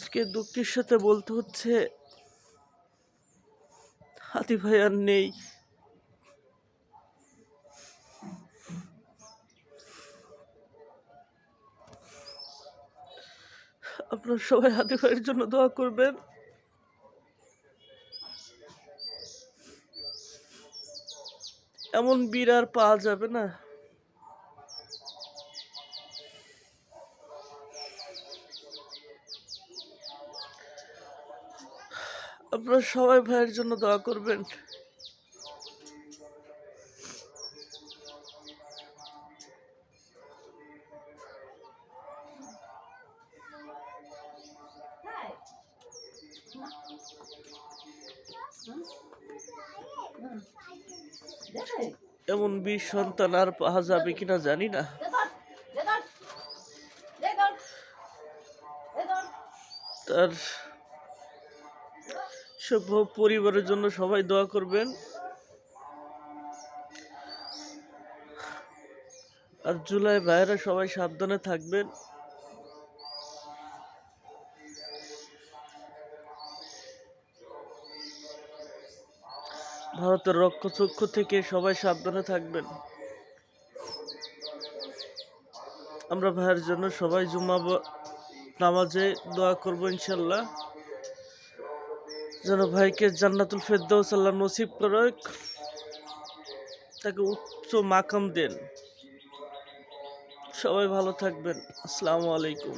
আজকে দুঃখের সাথে বলতে হচ্ছে হাতি ভাই আর নেই। আপনারা সবাই হাতি ভাইয়ের জন্য দোয়া করবেন। এমন বীর আর পাওয়া যাবে না। আপনারা সবাই ভাইয়ের জন্য দোয়া করবেন। এমন বীর সন্তান আর পাওয়া যাবে কিনা জানি না। তার সব পরিবারের জন্য সবাই দোয়া করবেন। আর জুলাই ভাইয়েরা সবাই সাবধানে থাকবেন। ভারতের রক্ষচক্ষু থেকে সবাই সাবধানে থাকবেন। আমরা ভাইয়ের জন্য সবাই জুম্মা নামাজে দোয়া করবো ইনশাল্লাহ, যেন ভাইকে জান্নাতুল ফেরদাউস আল্লাহ নসিব করে, তাকে উচ্চ মাকাম দেন। সবাই ভালো থাকবেন। আসসালামু আলাইকুম।